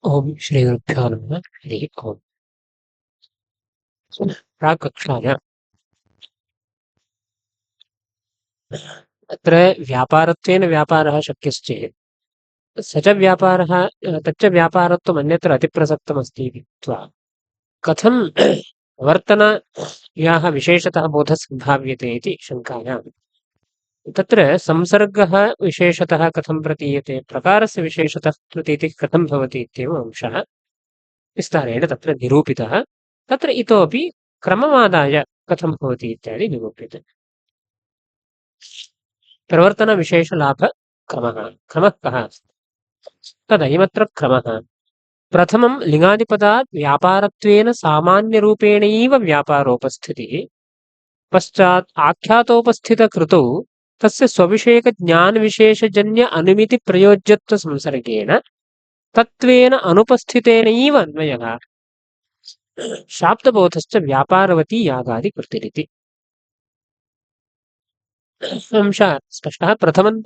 ओम श्री गुरुभ्यो नमः। हरि ओम। प्राक्कक्षायाम् अत्र व्यापारत्वेन व्यापारः शक्यश्चेत् स च व्यापारः तच्च व्यापारत्वम् अन्यत्र अतिप्रसक्तमस्ति इति उक्त्वा कथं वर्तनायाः विशेषतः बोधः सम्भाव्यते इति शङ्कायाम् तत्र संसर्गः विशेषतः कथं प्रतीयते, प्रकारस्य विशेषतः प्रतीतिः कथं भवति इत्येव अंशः विस्तारेण तत्र निरूपितः। तत्र इतोपि क्रममादाय कथं भवति इत्यादि निरूप्यते। प्रवर्तनविशेषलाभक्रमः क्रमः कः अस्ति तदयमत्र क्रमः। प्रथमं लिङ्गादिपदात् व्यापारत्वेन सामान्यरूपेणैव व्यापारोपस्थितिः। पश्चात् आख्यातोपस्थितकृतौ तस्य स्वविषयकज्ञानविशेषजन्य अनुमितिप्रयोज्यत्वसंसर्गेण तत्त्वेन अनुपस्थितेनैव अन्वयः शाब्दबोधश्च व्यापारवती यागादिकृतिरिति। अंशः स्पष्टः। प्रथमं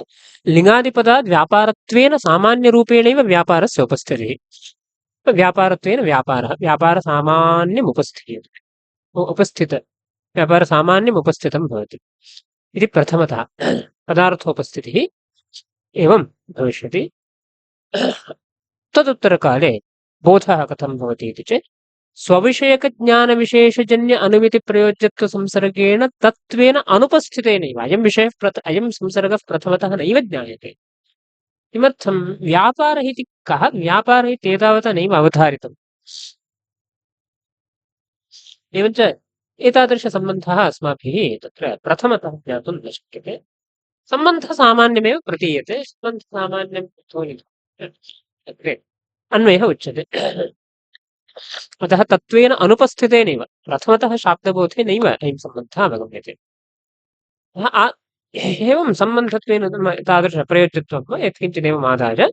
लिङ्गादिपदात् व्यापारत्वेन सामान्यरूपेणैव व्यापारस्य उपस्थितिः। व्यापारत्वेन व्यापारः उपस्थित व्यापारसामान्यम् उपस्थितं भवति इति प्रथमतः पदार्थोपस्थितिः एवं भविष्यति। तदुत्तरकाले बोधः कथं भवति इति चेत् स्वविषयकज्ञानविशेषजन्य अनुमितिप्रयोज्यत्वसंसर्गेण तत्त्वेन अनुपस्थितेनैव अयं संसर्गः प्रथमतः नैव ज्ञायते। किमर्थं? व्यापारः इति कः? व्यापारः इति एतावता नैव अवधारितम्। एवञ्च एतादृशसम्बन्धः अस्माभिः तत्र प्रथमतः ज्ञातुं न शक्यते। सम्बन्धः सामान्यमेव प्रतीयते। सम्बन्धसामान्यं अग्रे अन्वयः उच्यते। अतः तत्त्वेन अनुपस्थितेनैव प्रथमतः शाब्दबोधे नैव अयं सम्बन्धः अवगम्यते। एवं सम्बन्धत्वेन तादृशप्रयोज्यत्वं यत्किञ्चिदेवम् आदाय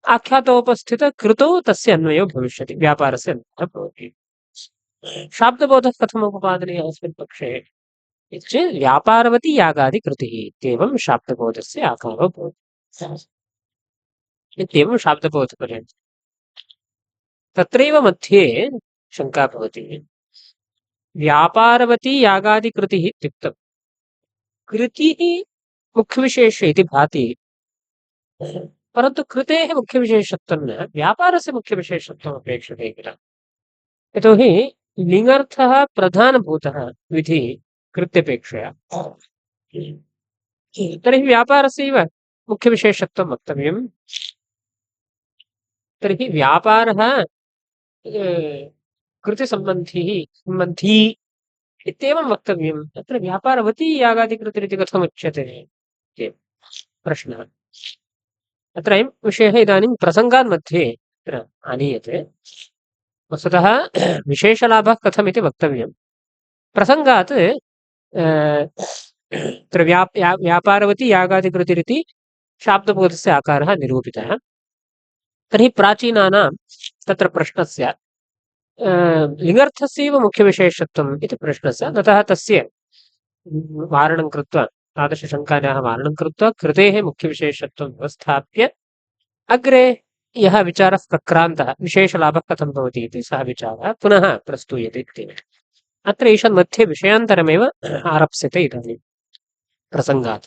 आख्यातोपस्थितकृतौ तस्य अन्वयो भविष्यति, व्यापारस्य अन्वयः भवति। शाब्दबोधः कथम् उपपादनीयः अस्मिन् पक्षे चेत् व्यापारवती यागादिकृतिः इत्येवं शाब्दबोधस्य आकारो भवति। इत्येवं शाब्दबोधपर्यन्तं तत्रैव मध्ये शङ्का भवति। व्यापारवती यागादिकृतिः इत्युक्तं कृतिः मुख्यविशेषः इति भाति, परन्तु कृतेः मुख्यविशेषत्वं न, व्यापारस्य मुख्यविशेषत्वम् अपेक्षते किल। यतोहि लिङ्गर्थः प्रधानभूतः विधिः कृत्यपेक्षया, तर्हि व्यापारस्यैव मुख्यविशेषत्वं वक्तव्यं। तर्हि व्यापारः संबन्धी इत्येवं वक्तव्यम्। अत्र व्यापारवती यागादिकृतिरिति कथमुच्यते इति प्रश्नः। अत्र अयं विषयः इदानीं प्रसङ्गान् मध्ये अत्र आनीयते। वस्तुतः विशेषलाभः कथमिति वक्तव्यं। प्रसङ्गात् अत्र व्यापारवती यागादिकृतिरिति शाब्दबोधस्य आकारः निरूपितः। तर्हि प्राचीनानां तत्र प्रश्नस्य लिङ्गर्थस्यैव मुख्यविशेषत्वम् इति प्रश्नस्य ततः तस्य वारणं कृत्वा, तादृशशङ्कायाः वारणं कृत्वा कृतेः मुख्यविशेषत्वं व्यवस्थाप्य अग्रे यः विचारः प्रक्रान्तः विशेषलाभः कथं भवति इति सः विचारः पुनः प्रस्तूयते इत्येव। अत्र ईषन् मध्ये विषयान्तरमेव आरप्स्यते इदानीं प्रसङ्गात्।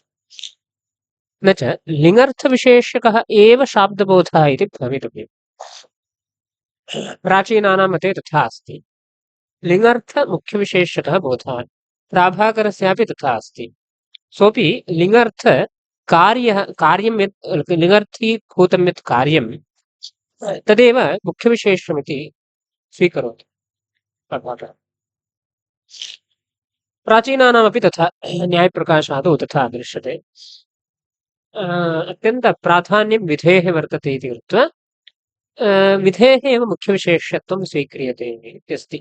न च लिङ्गर्थविशेषकः एव शाब्दबोधः इति भवितव्यम्। प्राचीनानां मते तथा अस्ति। लिङ्गर्थमुख्यविशेषकः बोधः, प्राभाकरस्यापि तथा अस्ति। सोऽपि कार्यं यत् लिङ्गर्थीभूतं यत् कार्यं तदेव मुख्यविशेषमिति स्वीकरोति प्रभाकरः। प्राचीनानामपि तथा, न्यायप्रकाशादौ तथा दृश्यते। अत्यन्तप्राधान्यं विधेः वर्तते इति कृत्वा विधेः एव मुख्यविशेषत्वं स्वीक्रियते इत्यस्ति।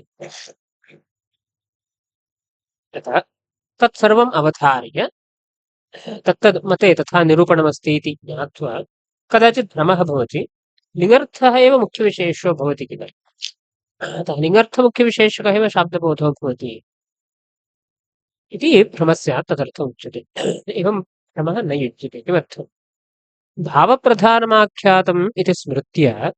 तथा तत्सर्वम् अवधार्य तत्तद् मते तथा निरूपणमस्ति इति ज्ञात्वा कदाचित् भ्रमः भवति, लिङ्गर्थः एव मुख्यविशेषो भवति किल, अतः लिङ्गर्थमुख्यविशेषकः एव शाब्दबोधो भवति इति भ्रमः स्यात्, तदर्थम् उच्यते। एवं भ्रमः न युज्यते। किमर्थम्? भावप्रधानमाख्यातम् इति स्मृत्य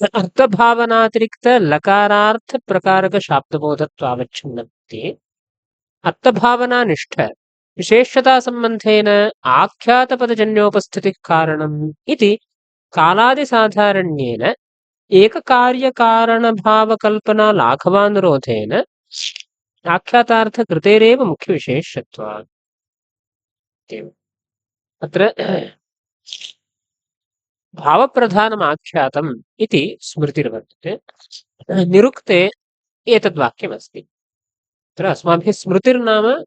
अर्थभावनातिरिक्त लकारार्थ प्रकारक शाब्दबोधत्वावच्छिन्नत्वे अर्थभावनानिष्ठ विशेषता संबंधेन आख्यातपदजन्योपस्थितिः कारणम् इति कालादिसाधारण्येन एककार्यकारणभावकल्पना लाघवानुरोधेन आख्यातार्थकृतेरेव मुख्यविशेषत्वात्। अत्र भावप्रधानमाख्यातम् इति स्मृतिर्वर्तते। निरुक्ते एतद्वाक्यमस्ति। अत्र अस्माभिः स्मृतिर्नाम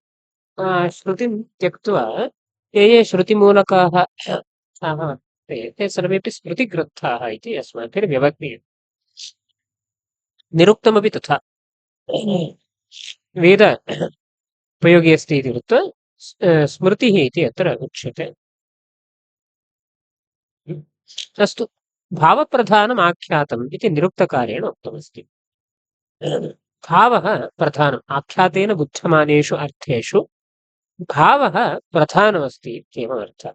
श्रुतिं त्यक्त्वा ये श्रुतिमूलकाः वर्तन्ते ते सर्वेपि स्मृतिग्रन्थाः इति अस्माभिर्व्यवह्रियते। निरुक्तमपि तथा वेद उपयोगी अस्ति इति कृत्वा स्मृतिः इति अत्र उच्यते। अस्तु, भावप्रधानम् आख्यातम् इति निरुक्तकारेण उक्तमस्ति। भावः प्रधानम्, आख्यातेन बुध्यमानेषु अर्थेषु भावः प्रधानमस्ति इत्येवम् अर्थः।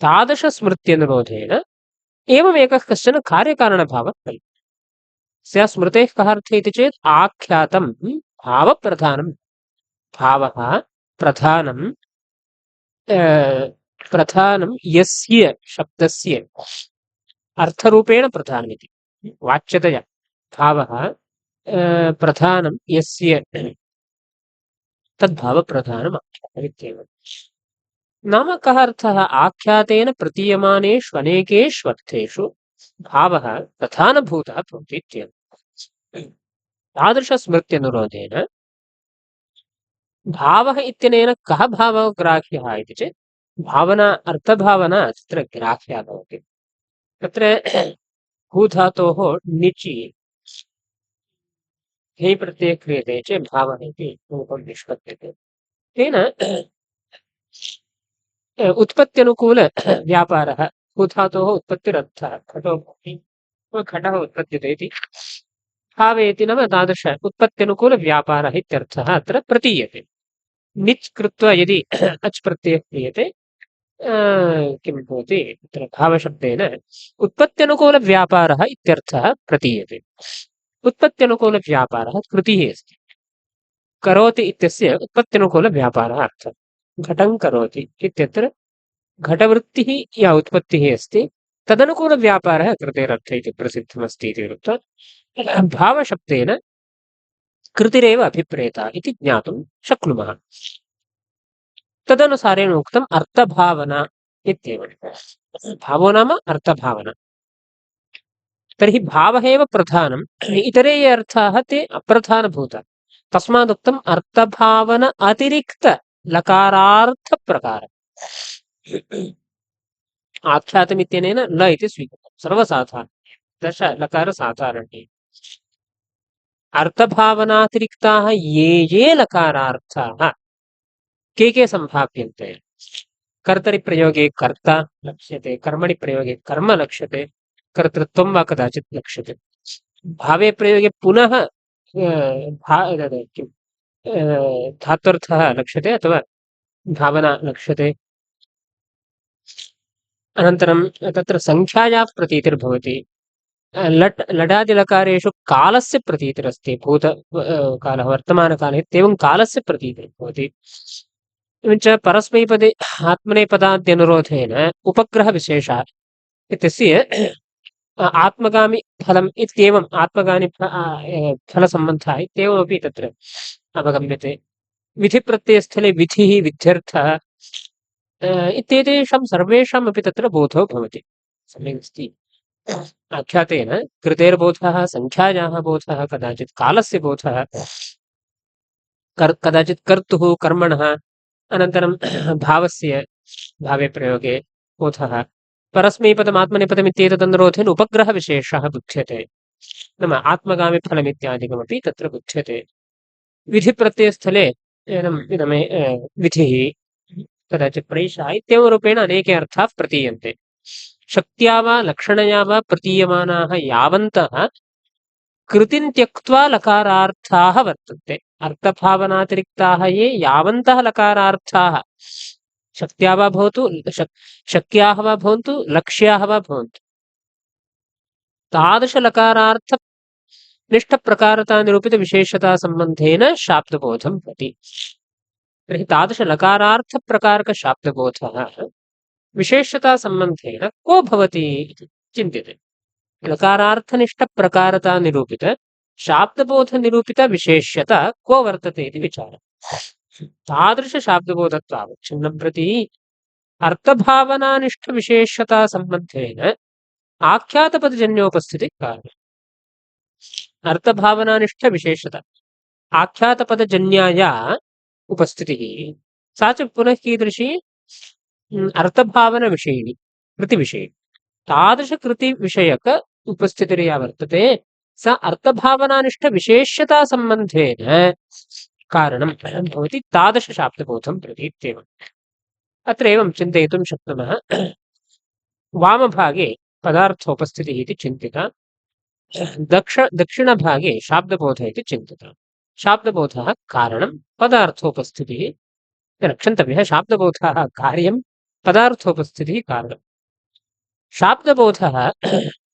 तादृशस्मृत्यनुरोधेन एवमेकः कश्चन कार्यकारणभावः कल्प्यते। स्या स्मृतेः कः अर्थः इति चेत् आख्यातं भावप्रधानं, भावः प्रधानं प्रधानं यस्य शब्दस्य अर्थरूपेण प्रधानमिति वाच्यतया भावः प्रधानं यस्य तद्भावप्रधानम् आख्यातमित्येव। नाम कः अर्थः? आख्यातेन प्रतीयमानेषु अनेकेषु अर्थेषु भावः प्रधानभूतः भवति इत्येव। तादृशस्मृत्यनुरोधेन भावः इत्यनेन कः भावः ग्राह्यः इति चेत् भावना, अर्थभावना तत्र ग्राह्या भवति। तत्र भूधातोः निचि हे प्रत्ययः क्रियते चेत् भावः इति रूपं निष्पद्यते। तेन उत्पत्त्यनुकूल व्यापारः, भूधातोः उत्पत्तिरर्थः घटो भवति, घटः उत्पद्यते इति भावे इति नाम तादृश उत्पत्त्यनुकूल व्यापारः इत्यर्थः अत्र प्रतीयते। निच् कृत्वा यदि अच् प्रत्ययः क्रियते किं भवति? तत्र भावशब्देन उत्पत्त्यनुकूलव्यापारः इत्यर्थः प्रतीयते। उत्पत्त्यनुकूलव्यापारः कृतिः अस्ति। करोति इत्यस्य उत्पत्त्यनुकूलव्यापारः अर्थः। घटं करोति इत्यत्र घटवृत्तिः या उत्पत्तिः अस्ति तदनुकूलव्यापारः कृतेरर्थः इति प्रसिद्धमस्ति इति कृत्वा भावशब्देन कृतिरेव अभिप्रेता इति ज्ञातुं शक्नुमः। तदनुसारेण उक्तम् अर्थभावना इत्येव। भावो नाम अर्थभावना। तर्हि भावः एव प्रधानम्, इतरे ये अर्थाः ते अप्रधानभूताः। तस्मादुक्तम् अर्थभावन अतिरिक्त लकारार्थप्रकारः। आख्यातमित्यनेन ल इति स्वीकृतं सर्वसाधारणं, दश लकारसाधारणे। अर्थभावनातिरिक्ताः ये ये लकारार्थाः के सम्भाव्यन्ते? कर्तरि प्रयोगे कर्ता लक्ष्यते, कर्मणि प्रयोगे कर्म लक्ष्यते, कर्तृत्वं वा कदाचित् लक्ष्यते। भावे प्रयोगे पुनः धात्वर्थः लक्ष्यते अथवा भावना लक्ष्यते। अनन्तरं तत्र संख्यायाः प्रतीतिर्भवति। लट् लडादिलकारेषु कालस्य प्रतीतिरस्ति। भूतकालः, वर्तमानकालः इत्येवं कालस्य प्रतीतिर्भवति। एवञ्च परस्मैपदे आत्मनेपदाद्यनुरोधेन उपग्रहविशेषः इत्यस्य आत्मगामि फलम् इत्येवम् आत्मगामि फलसम्बन्धः इत्येवमपि तत्र अवगम्यते। विधिप्रत्ययस्थले विधिः, विध्यर्थः इत्येतेषां सर्वेषामपि तत्र बोधो भवति। सम्यक् अस्ति। आख्यातेन कृतेर्बोधः, संख्यायाः बोधः, कदाचित् कालस्य बोधः, कदाचित् कर्तुः कर्मणः, अनन्तरं भावस्य भावे प्रयोगे बोधः, परस्मैपदमात्मनेपदमित्येतदनुरोधेन उपग्रहविशेषः बुध्यते। नाम आत्मगामिफलमित्यादिकमपि तत्र बुध्यते। विधिप्रत्ययस्थले विधिः, कदाचित् प्रैषः इत्येवं रूपेण अनेके अर्थाः प्रतीयन्ते। शक्त्या वा लक्षणया वा प्रतीयमानाः यावन्तः कृतिं त्यक्त्वा लकारार्थाः वर्तन्ते। अर्थभावनातिरिक्ताः ये यावन्तः लकारार्थाः शक्त्या वा भवतु, शक्याः वा भवन्तु, लक्ष्याः वा भवन्तु, तादृशलकारार्थनिष्ठप्रकारतानिरूपितविशेषतासम्बन्धेन शाब्दबोधं भवति। तर्हि तादृशलकारार्थप्रकारकशाब्दबोधः विशेषतासम्बन्धेन को भवति इति चिन्त्यते। लकारार्थनिष्ठप्रकारतानिरूपित शाब्दबोधनिरूपितविशेष्यता को वर्तते इति विचारः। तादृशशाब्दबोधत्वावच्छिन्नं प्रति अर्थभावनानिष्ठविशेषतासम्बन्धेन आख्यातपदजन्योपस्थितिः कारणम्। अर्थभावनानिष्ठविशेषता आख्यातपदजन्याया उपस्थितिः सा च पुनः कीदृशी? अर्थभावनविषयिणी, कृतिविषयिणी। तादृशकृतिविषयक उपस्थितिर्या वर्तते सा अर्थभावनानिष्ठविशेष्यतासम्बन्धेन कारणं भवति तादृशशाब्दबोधं प्रति इत्येवम्। अत्र एवं चिन्तयितुं शक्नुमः। वामभागे पदार्थोपस्थितिः इति चिन्तिता, दक्षिणभागे शाब्दबोधः इति चिन्तिता। शाब्दबोधः कारणं, पदार्थोपस्थितिः रक्षन्तव्यः। शाब्दबोधः कार्यं, पदार्थोपस्थितिः कारणम्। शाब्दबोधः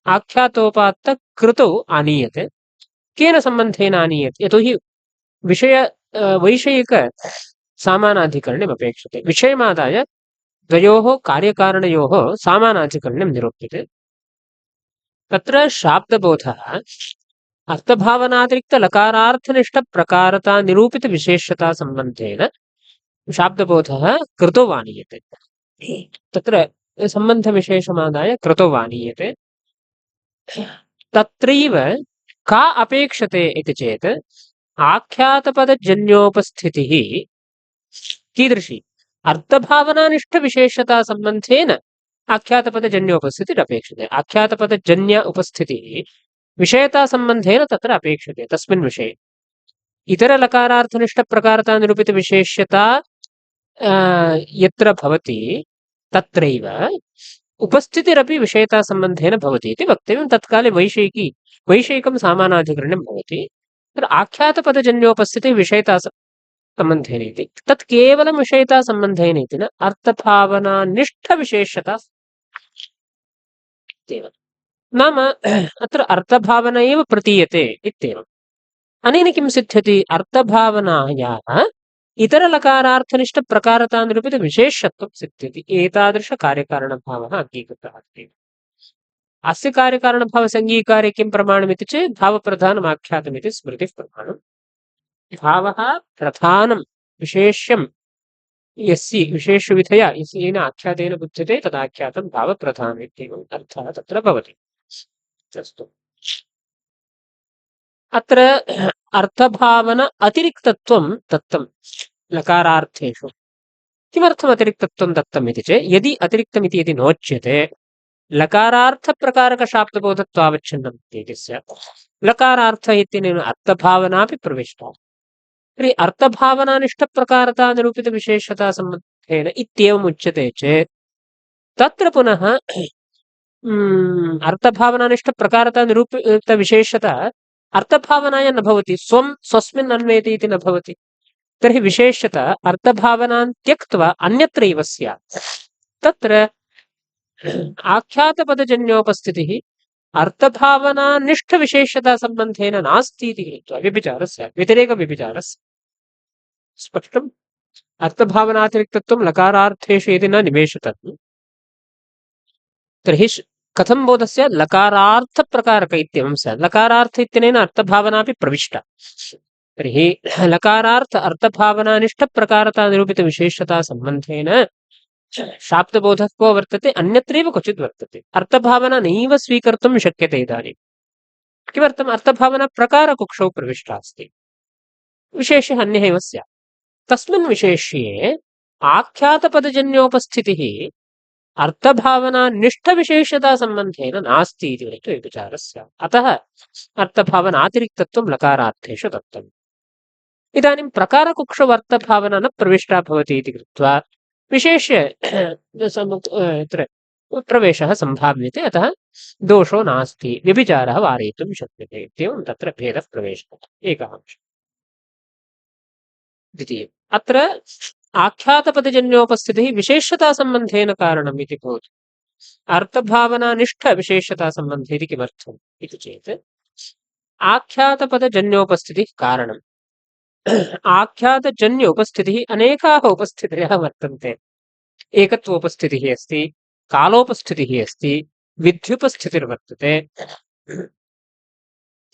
आख्यातोपात्तकृतौ आनीयते। केन सम्बन्धेन आनीयते? यतोहि विषय वैषयिक सामानाधिकरणम् अपेक्षते। विषयमादाय द्वयोः कार्यकारणयोः सामानाधिकरणं निरूप्यते। तत्र शाब्दबोधः अर्थभावनातिरिक्तलकारार्थनिष्ठप्रकारतानिरूपितविशेष्यतासम्बन्धेन शाब्दबोधः कृतो आनीयते। तत्र सम्बन्धविशेषमादाय कृतो आनीयते। तत्रैव का अपेक्षते इति चेत् आख्यातपदजन्योपस्थितिः कीदृशी? अर्थभावनानिष्ठविशेषतासम्बन्धेन आख्यातपदजन्योपस्थितिरपेक्षते। आख्यातपदजन्य उपस्थितिः विषयतासम्बन्धेन तत्र अपेक्षते। तस्मिन् विषये इतरलकारार्थनिष्ठप्रकारतानिरूपितविशेष्यता यत्र भवति तत्रैव उपस्थितिरपि विषयतासम्बन्धेन भवति इति वक्तव्यं। तत्काले वैषयिकं सामानाधिकरणं भवति। तत्र आख्यातपदजन्योपस्थितिः विषयतासम्बन्धेन इति। तत् केवलं विषयतासम्बन्धेन इति न, अर्थभावनानिष्ठविशेष्यता इत्येव। नाम अत्र अर्थभावना एव प्रतीयते इत्येवम्। अनेन किं सिद्ध्यति? अर्थभावनायाः इतरलकारार्थनिष्ठप्रकारतानिरूपितविशेष्यत्वं सिद्ध्यति। एतादृशकार्यकारणभावः अङ्गीकृतः अस्ति। अस्य कार्यकारणभावसङ्गीकारे किं प्रमाणमिति चेत् भावप्रधानम् आख्यातमिति स्मृतिः प्रमाणम्। भावः प्रधानं विशेष्यं यस्य विशेषविधया येन आख्यातेन बुध्यते तदाख्यातं भावप्रधानम् इत्येवम् अर्थः तत्र भवति। अस्तु, अत्र अर्थभावन अतिरिक्तत्वं दत्तं लकारार्थेषु। किमर्थम् अतिरिक्तत्वं दत्तम् इति चेत् यदि अतिरिक्तमिति यदि नोच्यते लकारार्थप्रकारकशाब्दबोधत्वावच्छिन्नम् इति स्यात्। लकारार्थ इत्यनेन अर्थभावनापि प्रविष्टा। तर्हि अर्थभावनानिष्ठप्रकारतानिरूपितविशेषतासम्बन्धेन इत्येवम् उच्यते चेत् तत्र पुनः अर्थभावनानिष्ठप्रकारतानिरूपितविशेषता अर्थभावनाय न भवति, स्वस्मिन् अन्वेति इति न भवति। तर्हि विशेष्यता अर्थभावनां त्यक्त्वा अन्यत्रैव स्यात्। तत्र आख्यातपदजन्योपस्थितिः अर्थभावनानिष्ठविशेष्यतासम्बन्धेन नास्ति इति कृत्वा व्यभिचारः स्यात्, व्यतिरेकव्यभिचारः स्यात्। स्पष्टम्? अर्थभावनातिरिक्तत्वं लकारार्थेषु यदि न निवेशितम् तर्हि कथं बोधः स्यात्? लकारार्थप्रकारक इत्येवं स्यात्। लकारार्थ इत्यनेन अर्थभावनापि प्रविष्टा। तर्हि लकारार्थ अर्थभावनानिष्ठप्रकारतानिरूपितविशेष्यतासम्बन्धेन शाब्दबोधः को वर्तते? अन्यत्रैव क्वचित् वर्तते। अर्थभावना नैव स्वीकर्तुं शक्यते इदानीं। किमर्थम्? अर्थभावना प्रकारकुक्षौ प्रविष्टा अस्ति, विशेष्यः अन्यः एव स्यात्। तस्मिन् विशेष्ये आख्यातपदजन्योपस्थितिः अर्थभावनानिष्ठविशेष्यतासम्बन्धेन नास्ति इति कृत्वा व्यभिचारः स्यात्। अतः अर्थभावनातिरिक्तत्वं लकारार्थेषु दत्तम्। इदानीं प्रकारकुक्षौ अर्थभावना न प्रविष्टा भवति इति कृत्वा विशेष्य यत्र प्रवेशः सम्भाव्यते। अतः दोषो नास्ति, व्यभिचारः वारयितुं शक्यते इत्येवं तत्र भेदः प्रवेशः। एकः अंशः। द्वितीयम्, अत्र आख्यातपदजन्योपस्थितिः विशेष्यतासम्बन्धेन कारणम् इति भवति। अर्थभावनानिष्ठविशेषतासम्बन्धे इति किमर्थम् इति चेत् आख्यातपदजन्योपस्थितिः कारणम्। आख्यातजन्य उपस्थितिः अनेकाः उपस्थितयः वर्तन्ते। एकत्वोपस्थितिः अस्ति, कालोपस्थितिः अस्ति, विध्युपस्थितिर्वर्तते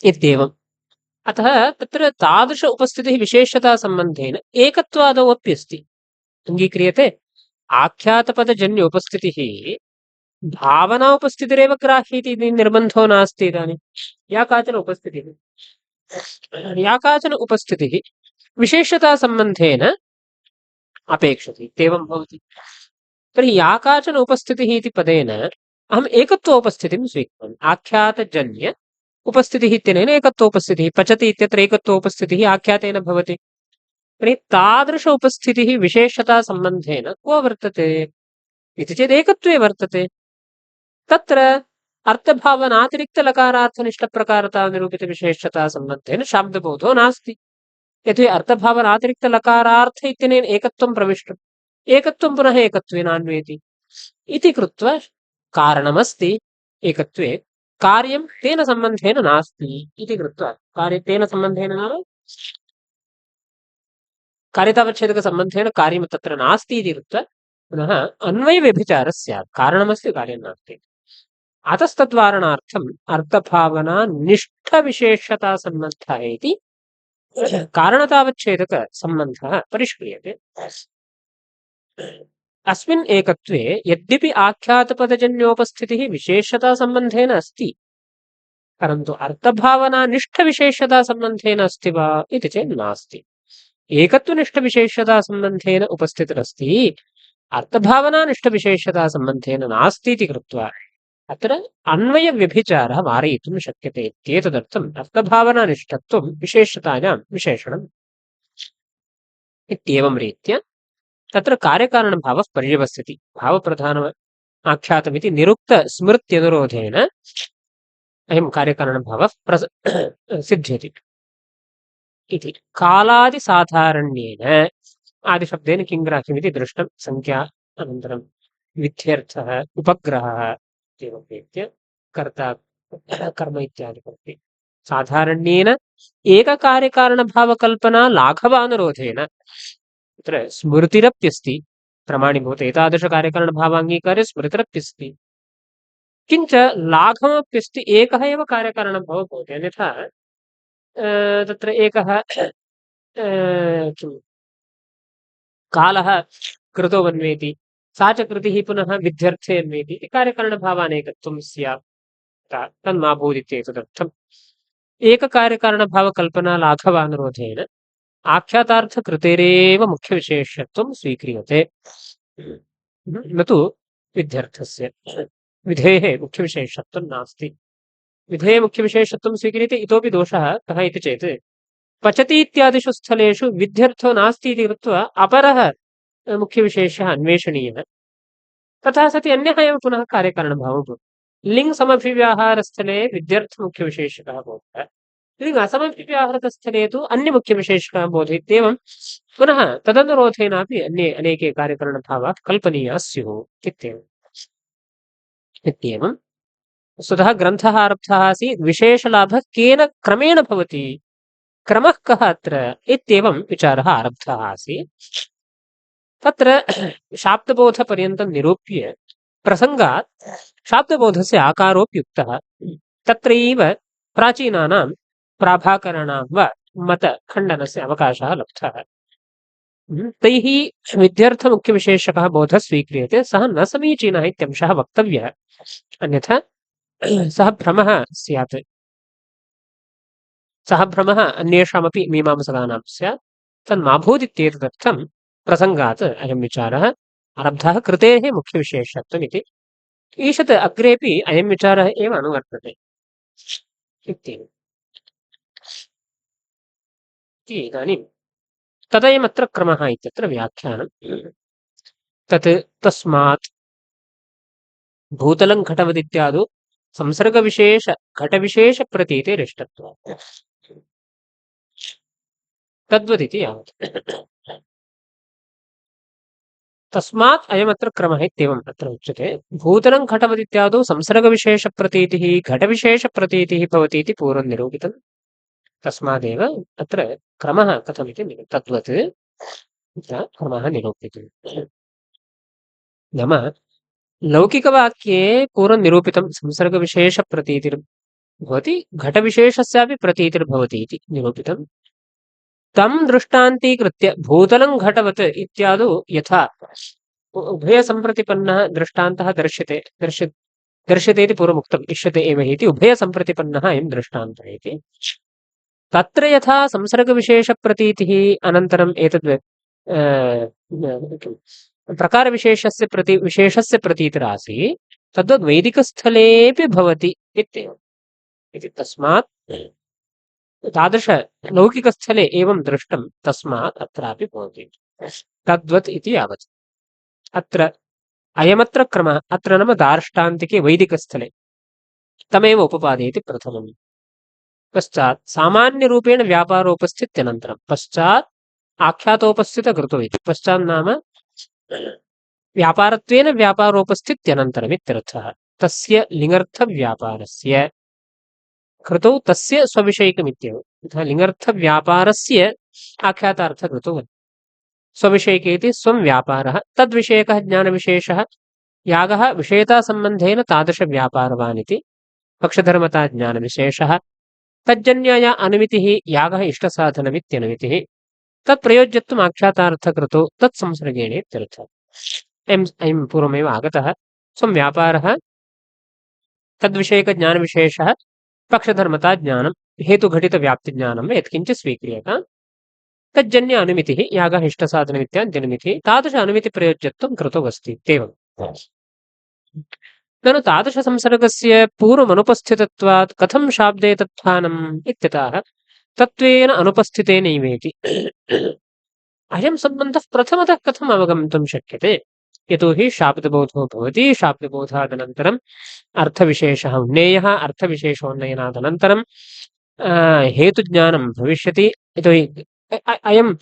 इत्येवम्। अतः तत्र तादृश उपस्थितिः विशेषतासम्बन्धेन एकत्वादौ अप्यस्ति, अङ्गीक्रियते। आख्यातपदजन्य उपस्थितिः भावना उपस्थितिरेव ग्राह्य इति निर्बन्धो नास्ति। इदानीं या काचन उपस्थितिः विशेषतासम्बन्धेन अपेक्षते इत्येवं भवति। तर्हि या काचन उपस्थितिः इति पदेन अहम् एकत्वोपस्थितिं स्वीकरोमि। आख्यातजन्य उपस्थितिः इत्यनेन एकत्वोपस्थितिः, पचति इत्यत्र एकत्वोपस्थितिः आख्यातेन भवति। तर्हि तादृश उपस्थितिः विशेषतासम्बन्धेन क्व वर्तते इति चेत् एकत्वे वर्तते। तत्र अर्थभावनातिरिक्तलकारार्थनिष्ठप्रकारतानिरूपितविशेषतासम्बन्धेन शाब्दबोधो नास्ति। यतो अर्थभावनातिरिक्तलकारार्थ इत्यनेन एकत्वं प्रविष्टम्, एकत्वं पुनः एकत्वेनान्वेति इति कृत्वा कारणमस्ति एकत्वे, कार्यं तेन सम्बन्धेन नास्ति इति कृत्वा, कार्य तेन सम्बन्धेन नाम कार्यतावच्छेदकसम्बन्धेन कार्यं तत्र नास्ति इति कृत्वा पुनः अन्वयव्यभिचारः स्यात्, कारणमस्ति कार्यं नास्ति। अतस्तद्वारणार्थम् अर्थभावना निष्ठविशेषतासम्बन्धः इति कारणतावच्छेदकसम्बन्धः परिष्क्रियते। अस्मिन् एकत्वे यद्यपि आख्यातपदजन्योपस्थितिः विशेषतासम्बन्धेन अस्ति, परन्तु अर्थभावनानिष्ठविशेषतासम्बन्धेन अस्ति वा इति चेत् नास्ति। एकत्वनिष्ठविशेषतासम्बन्धेन उपस्थितिरस्ति, अर्थभावनानिष्ठविशेषतासम्बन्धेन नास्ति इति कृत्वा अत्र अन्वयव्यभिचारः वारयितुं शक्यते इत्येतदर्थम् अर्थभावनानिष्ठत्वं विशेषतायां विशेषणम् इत्येवं रीत्या तत्र कार्यकारणभावः पर्यवस्यति। भावप्रधानम् आख्यातमिति निरुक्तस्मृत्यनुरोधेन अयं कार्यकारणभावः सिद्ध्यति इति। कालादिसाधारण्येन आदिशब्देन किं ग्राह्यमिति दृष्टं। संख्या, अनन्तरं विध्यर्थः, उपग्रहः इत्येवं रीत्या कर्ता, कर्म इत्यादि भवति। साधारण्येन एककार्यकारणभावकल्पना लाघवानुरोधेन तत्र स्मृतिरप्यस्ति, प्रमाणीभूत एतादृशकार्यकारणभावाङ्गीकारे स्मृतिरप्यस्ति, किञ्च लाघवमप्यस्ति, एकः एव कार्यकारणभावो भवति। अन्यथा तत्र एकः किं कालः कृतो वन्वेति, सा च कृतिः पुनः विध्यर्थे अन्वेति इति कार्यकारणभावानेकत्वं स्यात्, तन्मा भूदित्येतदर्थम् एककार्यकारणभावकल्पना लाघवानुरोधेन आख्यातार्थकृतेरेव मुख्यविशेषत्वं स्वीक्रियते, न तु विध्यर्थस्य। विधेः मुख्यविशेषत्वं नास्ति। विधेः मुख्यविशेषत्वं स्वीक्रियते। इतोपि दोषः कः इति चेत् पचति इत्यादिषु स्थलेषु विध्यर्थो नास्ति इति कृत्वा अपरः मुख्यविशेषः अन्वेषणीयः। तथा सति अन्यः एव पुनः कार्यकारणभावो भवति। लिङ् समभिव्याहारस्थले विध्यर्थमुख्यविशेषकः बोधः, लिङ् असमभिव्याहृतस्थले तु अन्यमुख्यविशेषकः बोधः इत्येवं पुनः तदनुरोधेनापि अन्ये अनेके कार्यकारणभावाः कल्पनीयाः स्युः इत्येवं वस्तुतः ग्रन्थः आरब्धः आसीत्, विशेषलाभः केन क्रमेण भवति, क्रमः कः अत्र इत्येवं विचारः आरब्धः आसीत्। तत्र शाब्दबोधपर्यन्तं निरूप्य प्रसङ्गात् शाब्दबोधस्य आकारोऽप्युक्तः। तत्रैव प्राचीनानां प्राभाकराणां वा मतखण्डनस्य अवकाशः लब्धः। तैः विध्यर्थमुख्यविशेषकः बोधः स्वीक्रियते, सः न समीचीनः इत्यंशः वक्तव्यः, अन्यथा सः भ्रमः स्यात्। सः भ्रमः अन्येषामपि मीमांसकानां स्यात्, तन्माभूदित्येतदर्थं प्रसङ्गात् अयं विचारः आरब्धः, कृतेः मुख्यविशेषत्वमिति। ईषत् अग्रेपि अयं विचारः एव अनुवर्तते इत्येवम्। इदानीं तदयमत्र क्रमः इत्यत्र व्याख्यानं। तत् तस्मात् भूतलं घटवदित्यादौ संसर्गविशेष घटविशेषप्रतीतेरिष्टत्वात् तद्वदिति यावत्। तस्मात् अयमत्र क्रमः इत्येवम् अत्र उच्यते। भूतलं घटवदित्यादौ संसर्गविशेषप्रतीतिः घटविशेषप्रतीतिः भवति इति पूर्वं निरूपितम्। तस्मादेव अत्र क्रमः कथमिति तद्वत् अत्र क्रमः निरूप्यते। नाम लौकिकवाक्ये पूर्वं निरूपितं संसर्गविशेषप्रतीतिर्भवति, घटविशेषस्यापि प्रतीतिर्भवति इति निरूपितम्। तं दृष्टान्तीकृत्य भूतलं घटवत् इत्यादौ यथा उभयसम्प्रतिपन्नः दृष्टान्तः दर्श्यते इति पूर्वमुक्तम्, इष्यते एव इति उभयसम्प्रतिपन्नः अयं दृष्टान्तः इति। तत्र यथा संसर्गविशेषप्रतीतिः अनन्तरम् एतद् विशेषस्य प्रतीतिरासीत्, तद्वद् वैदिकस्थलेऽपि भवति इत्येवम् इति। तस्मात् तादृश लौकिकस्थले एवं दृष्टं, तस्मात् अत्रापि भवति तद्वत् इति यावत्। अत्र अयमत्र क्रमः, अत्र नाम दार्ष्टान्तिके वैदिकस्थले तमेव उपपादयति प्रथमम्। पश्चात् सामान्यरूपेण व्यापारोपस्थित्यनन्तरं, पश्चात् आख्यातोपस्थितकृतो इति। पश्चात् नाम व्यापारत्वेन व्यापारोपस्थित्यनन्तरम् इत्यर्थः। तस्य लिङ्गर्थव्यापारस्य कृतौ तस्य स्वविषयिकमित्येव। यथा लिङ्गर्थव्यापारस्य आख्यातार्थकृतौ स्वविषयिके इति स्वं व्यापारः, तद्विषयकः ज्ञानविशेषः यागः विषयतासम्बन्धेन तादृशव्यापारवान् इति पक्षधर्मता ज्ञानविशेषः। तज्जन्याया अनुमितिः यागः इष्टसाधनमित्यनुमितिः। तत्प्रयोज्यत्वम् आख्यातार्थकृतौ तत्संसर्गेण इत्यर्थः। अयं पूर्वमेव आगतः। स्वं व्यापारः, तद्विषयकज्ञानविशेषः, पक्षधर्मता ज्ञानं, हेतुघटितव्याप्तिज्ञानं यत्किञ्चित् स्वीक्रियत। तज्जन्य अनुमितिः यागः इष्टसाधनमित्याद्यनुमितिः। तादृश अनुमितिप्रयोज्यत्वं कृतौ अस्ति इत्येवम्। ननु तादृशसंसर्गस्य पूर्वमनुपस्थितत्वात् कथं शाब्दे तत्थानम् इत्यतः तत्त्वेन अनुपस्थितेनैवेति। अयं सम्बन्धः प्रथमतः कथम् अवगन्तुं शक्यते? यतोहि शाब्दबोधो भवति, शाब्दबोधादनन्तरम् अर्थविशेषः उन्नेयः, अर्थविशेषोन्नयनादनन्तरं हेतुज्ञानं भविष्यति। यतोहि अयम्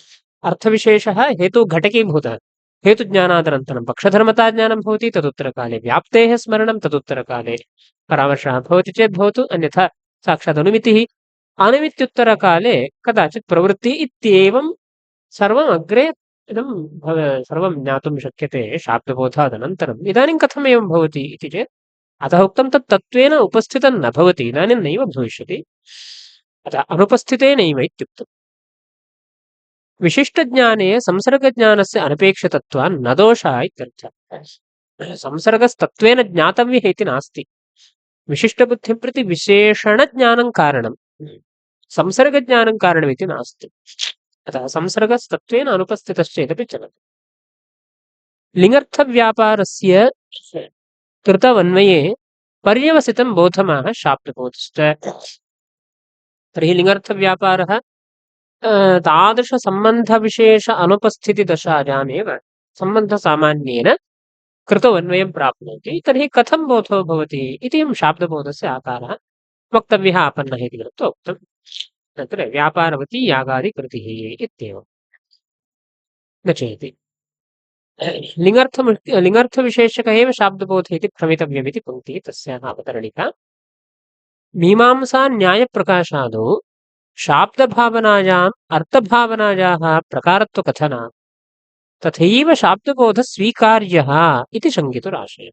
अर्थविशेषः हेतुघटकीभूतः। हेतुज्ञानादनन्तरं पक्षधर्मताज्ञानं भवति, तदुत्तरकाले व्याप्तेः स्मरणं, तदुत्तरकाले परामर्शः भवति चेत् भवतु, अन्यथा साक्षात् अनुमितिः, अनुमित्युत्तरकाले कदाचित् प्रवृत्ति इत्येवं सर्वम् अग्रे इदं सर्वं ज्ञातुं शक्यते शाब्दबोधादनन्तरम्। इदानीं कथम् एवं भवति इति चेत्, अतः उक्तं तत् तत्त्वेन उपस्थितं न भवति, इदानीं नैव भविष्यति, अतः अनुपस्थितेनैव इत्युक्तम्। विशिष्टज्ञाने संसर्गज्ञानस्य अनपेक्षितत्वान् न दोषः इत्यर्थः। संसर्गस्तत्त्वेन ज्ञातव्यः इति नास्ति। विशिष्टबुद्धिं प्रति विशेषणज्ञानं कारणं, संसर्गज्ञानं कारणमिति नास्ति। अतः संसर्गस्तत्त्वेन अनुपस्थितश्चेदपि चलति। लिङ्गर्थव्यापारस्य कृतवन्वये पर्यवसितं बोधमाह शाब्दबोधश्च। तर्हि लिङ्गर्थव्यापारः तादृशसम्बन्धविशेष अनुपस्थितिदशायामेव सम्बन्धसामान्येन कृतवन्वयं प्राप्नोति। तर्हि कथं बोधो भवति इति शाब्दबोधस्य आकारः वक्तव्यः आपन्नः इति कृत्वा उक्तम्। तत्र व्यापारवती यागादिकृतिः इत्येवम् न चेति। लिङ्गर्थविशेषकः एव शाब्दबोधः इति भ्रमितव्यमिति पङ्क्तिः तस्याः अवतरणिका। मीमांसा न्यायप्रकाशादौ शाब्दभावनायाम् अर्थभावनायाः प्रकारत्वकथनात् तथैव शाब्दबोधस्वीकार्यः इति शङ्कितुराशयः।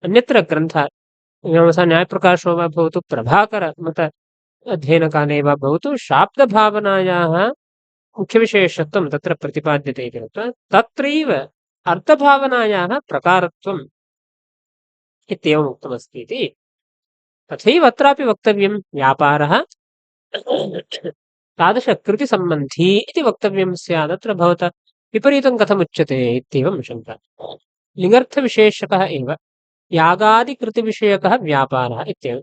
अन्यत्र ग्रन्थः मीमांसा न्यायप्रकाशो वा भवतु, प्रभाकरमत अध्ययनकाले वा भवतु, शाब्दभावनायाः मुख्यविशेषत्वं तत्र प्रतिपाद्यते इति कृत्वा तत्रैव अर्थभावनायाः प्रकारत्वम् इत्येवम् उक्तमस्ति इति। तथैव अत्रापि वक्तव्यं, व्यापारः तादृशकृतिसम्बन्धी इति वक्तव्यं स्यात्। अत्र भवता विपरीतं कथमुच्यते इत्येवं शङ्का। लिङ्गर्थविशेषकः एव यागादिकृतिविषयकः व्यापारः इत्येवं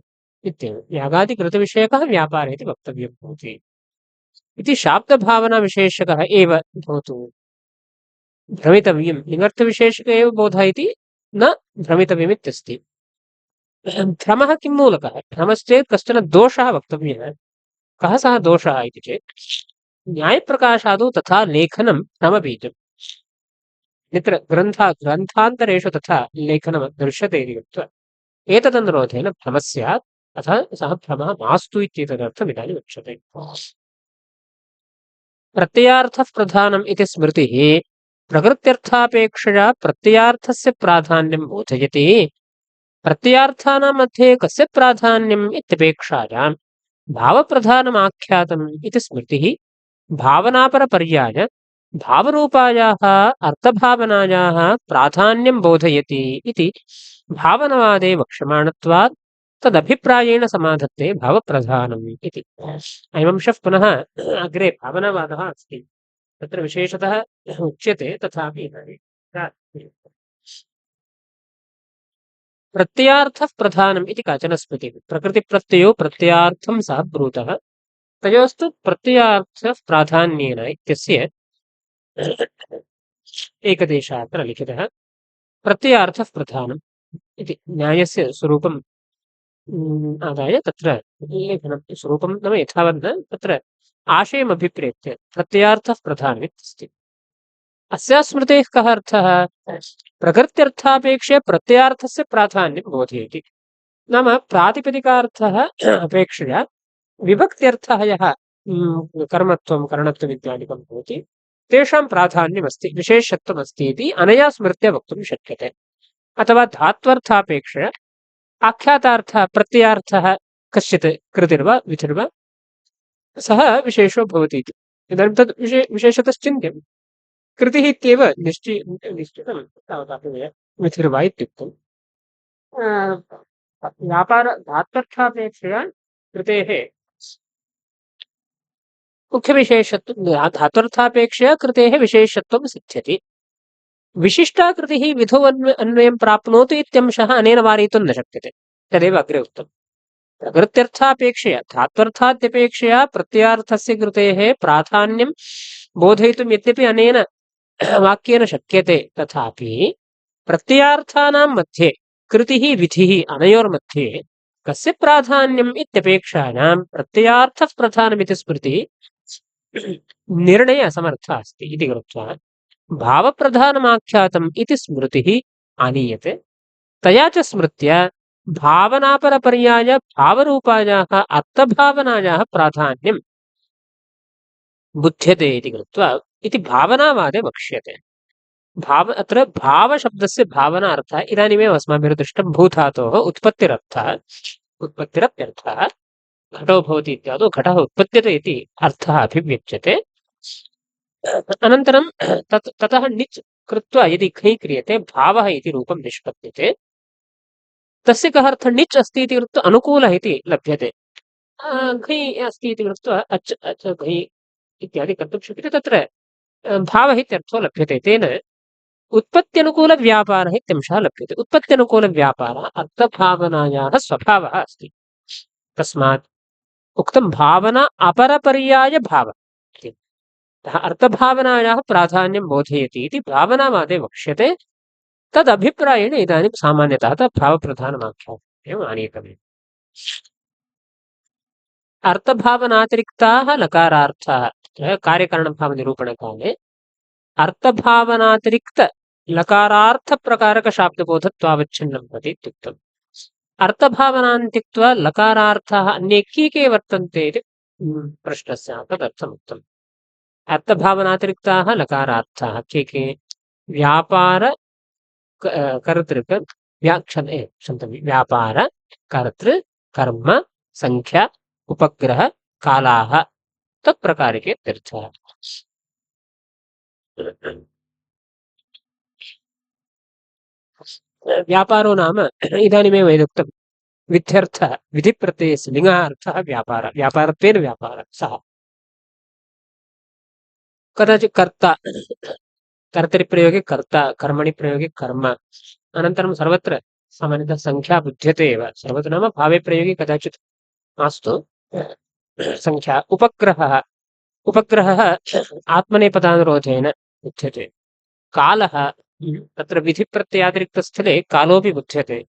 यागादिकृतिविषयकः व्यापारः इति वक्तव्यं भवति इति। शाब्दभावनाविशेषकः एव भवतु, भ्रमितव्यं। लिङ्गर्थविशेषक एव बोधः इति न भ्रमितव्यमित्यस्ति। भ्रमः किं मूलकः? भ्रमश्चेत् कश्चन दोषः वक्तव्यः। कः सः दोषः इति चेत्, न्यायप्रकाशादौ तथा लेखनं भ्रमबीजम्। अन्यत्र ग्रन्थान्तरेषु तथा लेखनं दृश्यते इति कृत्वा एतदनुरोधेन भ्रमः स्यात्, अतः सः भ्रमः मास्तु इत्येतदर्थम् इदानीम् उच्यते। प्रत्ययार्थः प्रधानम् इति स्मृतिः प्रकृत्यर्थापेक्षया प्रत्ययार्थस्य प्राधान्यं बोधयति। प्रत्ययार्थानां मध्ये कस्य प्राधान्यम् इत्यपेक्षायां भावप्रधानमाख्यातम् इति स्मृतिः भावनापरपर्याय भावरूपायाः अर्थभावनायाः प्राधान्यं बोधयति इति भावनवादे वक्ष्यमाणत्वात् तदभिप्रायेण समाधत्ते भावप्रधानम् इति। अयमंशः पुनः अग्रे भावनावादः अस्ति, तत्र विशेषतः उच्यते, तथापि प्रत्ययार्थः प्रधानम् इति काचन स्मृतिः। प्रकृतिप्रत्ययो प्रत्ययार्थं सः ब्रूतः, तयोस्तु प्रत्ययार्थः प्राधान्येन इत्यस्य एकदेशः अत्र लिखितः। प्रत्ययार्थः प्रधानम् इति न्यायस्य स्वरूपम् आदाय तत्र लेखनं स्वरूपं नाम यथावत् न, तत्र आशयमभिप्रेत्य प्रत्ययार्थः प्रधानम् इत्यस्ति। अस्याः स्मृतेः कः अर्थः? प्रकृत्यर्थापेक्षया प्रत्ययार्थस्य प्राधान्यं बोधयति। नाम प्रातिपदिकार्थः अपेक्षया विभक्त्यर्थः यः कर्मत्वं करणत्वम् इत्यादिकं भवति, तेषां प्राधान्यमस्ति, विशेषत्वमस्ति इति अनया स्मृत्या वक्तुं शक्यते। अथवा धात्वर्थापेक्षया आख्यातार्थः प्रत्ययार्थः कश्चित् कृतिर्वा विधिर्वा सः विशेषो भवति इति। इदानीं तद् विशेषतश्चिन्त्यं कृतिः इत्येव निश्चितं तावतापि विधिर्वा इत्युक्तम्। व्यापारधात्वर्थापेक्षया कृतेः मुख्यविशेषत्वं, धात्वर्थापेक्षया कृतेः विशेषत्वं सिद्ध्यति। विशिष्टा कृतिः विधौ अन्वयं प्राप्नोति इत्यंशः अनेन वारयितुं न शक्यते, तदेव अग्रे उक्तम्। प्रकृत्यर्थापेक्षया धात्वर्थाद्यपेक्षया प्रत्ययार्थस्य कृतेः प्राधान्यं बोधयितुं यद्यपि अनेन वाक्येन शक्यते, तथापि प्रत्ययार्थानां मध्ये कृतिः विधिः अनयोर्मध्ये कस्य प्राधान्यम् इत्यपेक्षायां प्रत्ययार्थः प्रधानमिति स्मृतिः निर्णये असमर्था अस्ति इति कृत्वा भावप्रधानमाख्यातम् इति स्मृतिः आनीयते। तया च स्मृत्या भावनापरपर्याय भावरूपायाः अर्थभावनायाः प्राधान्यं बुध्यते इति कृत्वा इति भावनावादे वक्ष्यते। अत्र भावशब्दस्य भावना अर्थः इदानीमेव अस्माभिः दृष्टं। भूधातोः उत्पत्तिरर्थः, उत्पत्तिरप्यर्थः घटो भवति इत्यादौ घटः उत्पद्यते इति अर्थः अभिव्यज्यते। अनन्तरं ततः निच् कृत्वा यदि घञ् क्रियते भावः इति रूपं निष्पद्यते। तस्य कः अर्थः? निच् अस्ति इति कृत्वा अनुकूलः इति लभ्यते। घञ् अस्ति इति कृत्वा अच् अच् घञ् इत्यादि कर्तुं शक्यते। तत्र भावः इत्यर्थो लभ्यते। तेन उत्पत्त्यनुकूलव्यापारः इत्यंशः लभ्यते। उत्पत्त्यनुकूलव्यापारः अर्थभावनायाः स्वभावः अस्ति। तस्मात् उक्तं भावना अपरपर्याय भावः इति। अर्थभावनायाः प्राधान्यं बोधयति इति भावनावादे वक्ष्यते। तदभिप्रायेण इदानीं सामान्यतः भावप्रधानमाख्यातम् आनीतव्यम्। अर्थभावनातिरिक्ताः लकारार्थाः कार्यकारणभावनिरूपणकाले अर्थभावनातिरिक्त लकारार्थप्रकारकशाब्दबोधत्वावच्छिन्नं भवति इत्युक्तम्। अर्थभावनां त्यक्त्वा लकारार्थाः अन्ये के वर्तन्ते इति प्रश्नः स्यात्, तदर्थम् उक्तम्। अर्थभावनातिरिक्ताः लकारार्थाः के? व्यापार कर्तृक व्यापार कर्तृ कर्म संख्या उपग्रह कालाः तत्प्रकारिके तीर्थः। व्यापारो नाम इदानीमेव यदुक्तं विध्यर्थः विधिप्रत्ययस्य लिङ्गः अर्थः व्यापारः, व्यापारत्वेन व्यापारः सः। कदाचित् कर्ता, कर्तरिप्रयोगे कर्ता, कर्मणि प्रयोगे कर्म, अनन्तरं सर्वत्र सामान्यतः संख्या बुध्यते एव। सर्वत्र नाम भावे प्रयोगे कदाचित् मास्तु संख्या। उपग्रहः, उपग्रहः आत्मनेपदानुरोधेन बुध्यते। कालः तत्र विधिप्रत्ययातिरिक्तस्थले कालोऽपि बुध्यते।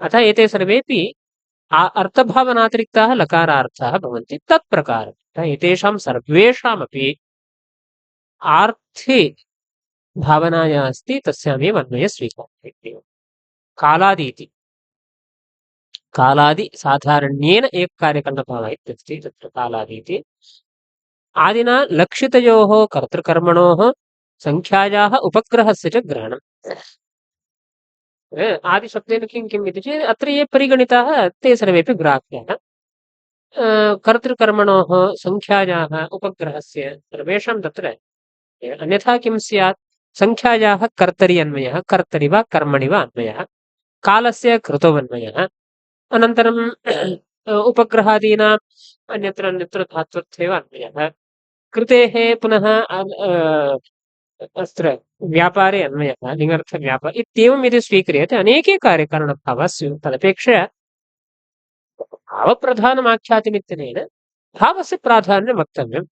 अतः एते सर्वेपि अर्थभावनातिरिक्ताः लकारार्थाः भवन्ति। तत्प्रकारः एतेषां सर्वेषामपि आर्थे भावनाया अस्ति तस्यामेव अन्वयः स्वीक्रियते। कालादीति कालादि साधारण्येन एककार्यकरणभावः इत्यस्ति तत्र कालादीति आदिना लक्षितयोः कर्तृकर्मणोः संख्यायाः उपग्रहस्य च ग्रहणम्। आदिशब्देन किं किम् इति चेत् अत्र ये परिगणिताः ते सर्वेपि ग्राह्याः। कर्तृकर्मणोः संख्यायाः उपग्रहस्य सर्वेषां तत्र अन्यथा किं स्यात् संख्यायाः कर्तरि अन्वयः कर्तरि वा कर्मणि वा अन्वयः कालस्य कृतौ अन्वयः अनन्तरं उपग्रहादीनाम् अन्यत्र अन्यत्र धात्वर्थेव अन्वयः कृतेः पुनः अत्र व्यापारे अन्वयः लिङ्गर्थव्यापार इत्येवं यदि स्वीक्रियते अनेके कार्यकारणभावाः स्युः। तदपेक्षया भावप्रधानमाख्यातमित्यनेन भावस्य प्राधान्यं वक्तव्यम्।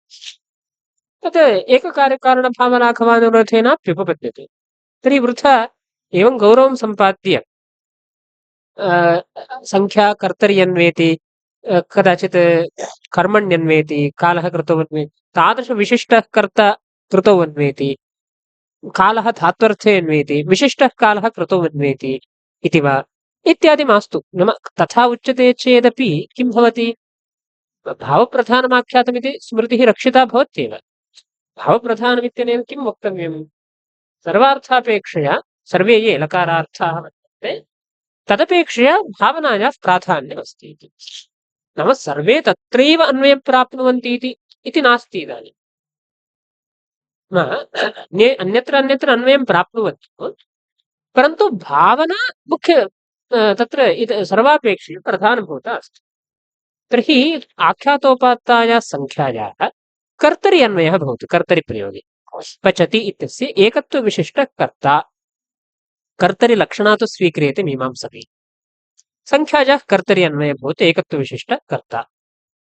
तत् एककार्यकारणभावलाघवानुरोधेनाप्युपपद्यते। तर्हि वृथा एवं गौरवं सम्पाद्य संख्या कर्तरि अन्वेति कदाचित् कर्मण्यन्वेति कालः कृतौ अन्वेति तादृशविशिष्टः कर्ता कृतौ अन्वेति कालः धात्वर्थे अन्वेति विशिष्टः कालः कृतौ अन्वेति इति वा इत्यादि मास्तु। नाम तथा उच्यते चेदपि किं भवति भावप्रधानमाख्यातमिति स्मृतिः रक्षिता भवत्येव। भावप्रधानमित्यनेन किं वक्तव्यम् सर्वार्थापेक्षया सर्वे ये लकारार्थाः वर्तन्ते तदपेक्षया भावनायाः प्राधान्यमस्ति इति। नाम सर्वे तत्रैव अन्वयं प्राप्नुवन्ति इति नास्ति। इदानीं अन्यत्र अन्यत्र अन्वयं प्राप्नुवन्ति परन्तु भावना मुख्य तत्र सर्वापेक्षया प्रधानभूता अस्ति। तर्हि आख्यातोपात्तायाः संख्यायाः कर्तरि अन्वयः भवति। कर्तरिप्रयोगे पचति इत्यस्य एकत्वविशिष्टः कर्ता कर्तरि लक्षणात् स्वीक्रियते मीमांसकैः। संख्यायाः कर्तरि अन्वयः भवति एकत्वविशिष्टः कर्ता।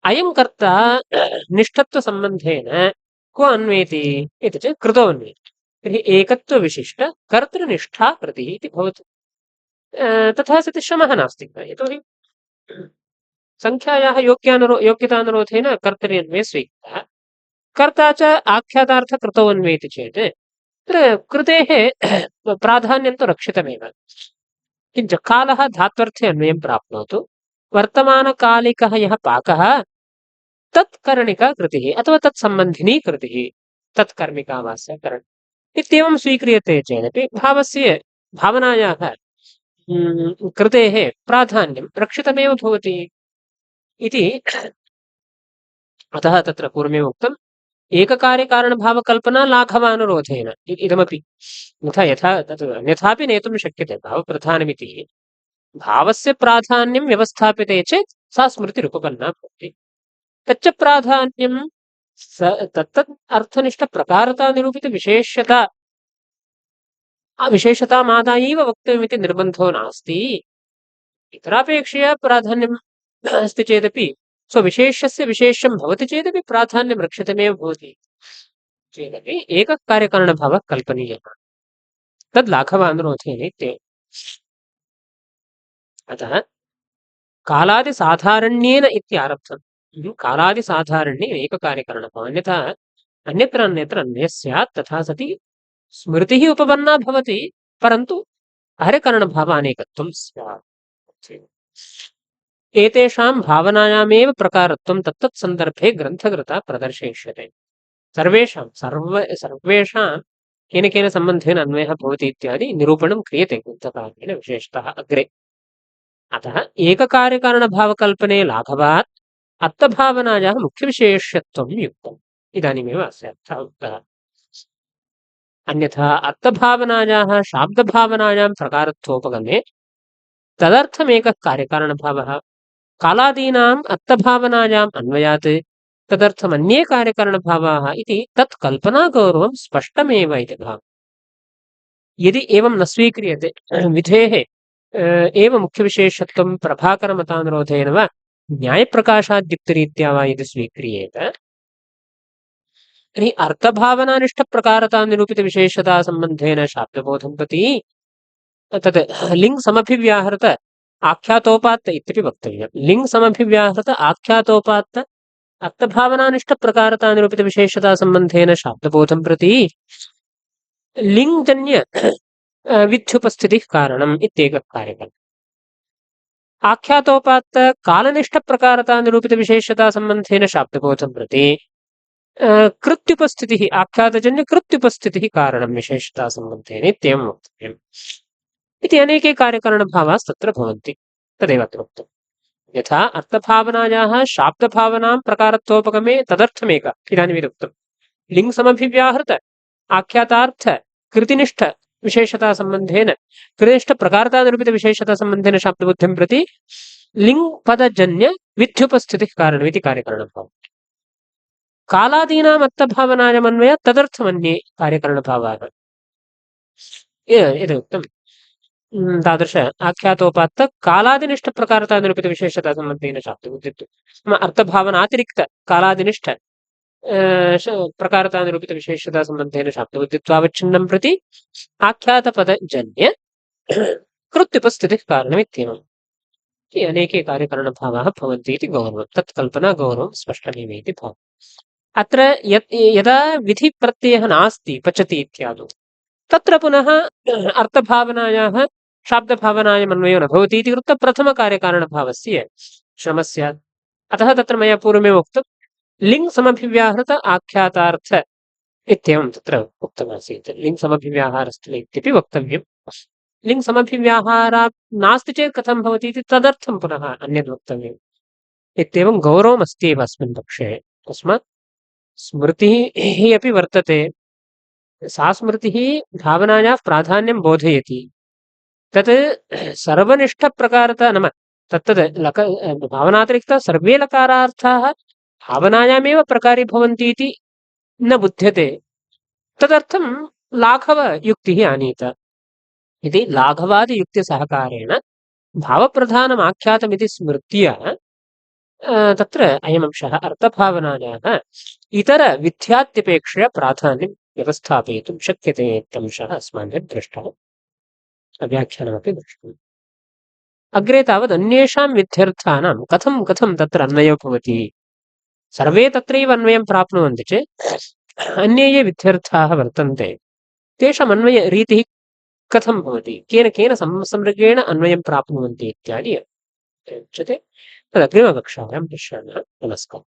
अयं कर्ता निष्ठत्वसम्बन्धेन क्व अन्वेति इति चेत् कृतौ अन्वेति। तर्हि एकत्वविशिष्ट कर्तृनिष्ठा कृतिः इति भवति। तथा सति श्रमः नास्ति यतोहि संख्यायाः योग्यतानुरोधेन कर्तरि अन्वयः स्वीकृतः कर्ता च आख्यातार्थकृतौ अन्वेति चेत् तत्र कृतेः प्राधान्यं तु रक्षितमेव। किञ्च कालः धात्वर्थे अन्वयं प्राप्नोतु वर्तमानकालिकः यः पाकः तत्कर्णिका कृतिः अथवा तत्सम्बन्धिनी कृतिः तत्कर्मिका वा स करण इत्येवं स्वीक्रियते चेदपि भावस्य भावनायाः कृतेः प्राधान्यं रक्षितमेव भवति इति। अतः तत्र पूर्वमेव उक्तम् एककार्यकारणभावकल्पना लाघवानुरोधेन इदमपि यथा तत् अन्यथापि नेतुं शक्यते। भावप्रधानमिति भावस्य प्राधान्यं व्यवस्थाप्यते चेत् सा स्मृतिरुपपन्ना भवति। तच्च प्राधान्यं तत्तत् अर्थनिष्ठप्रकारतानिरूपितविशेष्यता विशेषतामादायैव वक्तव्यमिति निर्बन्धो नास्ति। इतरापेक्षया प्राधान्यम् अस्ति चेदपि स्वविशेष्यस्य विशेष्यं भवति चेदपि प्राधान्यं रक्षितमेव भवति चेदपि एकः कार्यकारणभावः कल्पनीयः तद् लाघवानुरोधेन इत्येव। अतः कालादिसाधारण्येन इत्यारब्धम्। कालादिसाधारण्ये एककार्यकारणभावः अन्यत्र अन्वयः स्यात् तथा सति स्मृतिः उपपन्ना भवति परन्तु कार्यकारणभावानेकत्वं स्यात्। एतेषां भावनायामेव प्रकारत्वं तत्तत् सन्दर्भे ग्रन्थकृता प्रदर्शयिष्यते। सर्वेषां केन केन सम्बन्धेन अन्वयः भवति इत्यादि निरूपणं क्रियते ग्रन्थकारेण विशेषतः अग्रे। अतः एककार्यकारणभावकल्पने लाघवात् अर्थभावनायाः मुख्यविशेष्यत्वं युक्तम्। इदानीमेव अस्य अर्थः उक्तः। अन्यथा अर्थभावनायाः शाब्दभावनायां प्रकारत्वोपगमे तदर्थमेकः कार्यकारणभावः कालादीनाम् अर्थभावनायाम् अन्वयात् तदर्थमन्ये कार्यकारणभावाः इति तत् कल्पनागौरवं स्पष्टमेव इति भावः। यदि एवं न स्वीक्रियते विधेः एव मुख्यविशेषत्वं प्रभाकरमतानुरोधेन वा न्यायप्रकाशाद्युक्तरीत्या वा यदि स्वीक्रियेत तर्हि अर्थभावनानिष्ठप्रकारतां निरूपितविशेषतासम्बन्धेन शाब्दबोधं प्रति तत् लिङ् समभिव्याहृत आख्यातोपात्त इत्यपि वक्तव्यम्। लिङ् समभिव्याहृत आख्यातोपात्त अर्थभावनानिष्ठप्रकारतानिरूपितविशेषतासम्बन्धेन शाब्दबोधं प्रति लिङ्जन्य विध्युपस्थितिः कारणम् इत्येकः कार्यकरणः। आख्यातोपात्त कालनिष्ठप्रकारता निरूपितविशेषता सम्बन्धेन शाब्दबोधं प्रति कृत्युपस्थितिः आख्यातजन्य कृत्युपस्थितिः कारणं विशेषता सम्बन्धेन इत्येवं वक्तव्यम् इति अनेके कार्यकरणभावास्तत्र भवन्ति तदेव अत्र उक्तम्। यथा अर्थभावनायाः शाब्दभावनां प्रकारत्वोपगमे तदर्थमेक इदानीमिदुक्तम्। लिङ्समभिव्याहृत आख्यातार्थ कृतिनिष्ठ विशेषता सम्बन्धेन कृतिनिष्ठ प्रकारता निरूपित विशेषता सम्बन्धेन शाब्दबुद्धिं प्रति लिङ् पदजन्य विध्युपस्थितिः कारणमिति कार्यकरणं भवति। कालादीनाम् अर्थभावनायामन्वय तदर्थमन्ये कार्यकरणभावाः यदुक्तम् तादृश आख्यातोपात्त कालादिनिष्ठ प्रकारता निरूपित विशेषता सम्बन्धेन शाब्दबुद्धित्व अर्थभावनातिरिक्त कालादिनिष्ठ प्रकारता निरूपित विशेषता सम्बन्धेन शाब्दबुद्धित्वावच्छिन्नं प्रति आख्यातपदजन्य कृत्युपस्थितिः कारणमित्येवम् अनेके कार्यकरणभावाः भवन्ति इति गौरवं तत्कल्पना गौरवं स्पष्टमेव इति भावः। अत्र यदा विधिप्रत्ययः नास्ति पचति इत्यादौ तत्र पुनः अर्थभावनायाः शाब्दभावनायामन्वयो न भवति इति कृत्वा प्रथमकार्यकारणभावस्य श्रमः स्यात्। अतः तत्र मया पूर्वमेव उक्तं लिङ् समभिव्याहृत आख्यातार्थ इत्येवं तत्र उक्तमासीत्। लिङ् समभिव्याहारस्थले इत्यपि वक्तव्यम्। लिङ् समभिव्याहारात् नास्ति चेत् कथं भवति इति तदर्थं पुनः अन्यद् वक्तव्यम् इत्येवं गौरवमस्ति एव अस्मिन् पक्षे। तस्मात् स्मृतिः अपि वर्तते, सा स्मृतिः भावनायाः प्राधान्यं बोधयति। तत् सर्वनिष्ठप्रकारता नाम तत्तद् भावनातिरिक्तः सर्वे लकारार्थाः भावनायामेव प्रकारे भवन्ति इति न बुध्यते। तदर्थं लाघवयुक्तिः आनीता इति लाघवादियुक्तिसहकारेण भावप्रधानम् आख्यातमिति स्मृत्या तत्र अयमंशः अर्थभावनायाः इतरविध्यात्यपेक्षया प्राधान्यं व्यवस्थापयितुं शक्यते इत्यंशः अस्माभिः दृष्टः, व्याख्यानमपि दृष्टम्। अग्रे तावत् अन्येषां विध्यर्थानां कथं तत्र अन्वयो भवति। सर्वे तत्रैव अन्वयं प्राप्नुवन्ति चेत् अन्ये ये विध्यर्थाः वर्तन्ते तेषाम् अन्वयरीतिः कथं भवति, केन संसर्गेण अन्वयं प्राप्नुवन्ति इत्यादि उच्यते। तदग्रिमकक्षायां पश्यामः। नमस्कारः।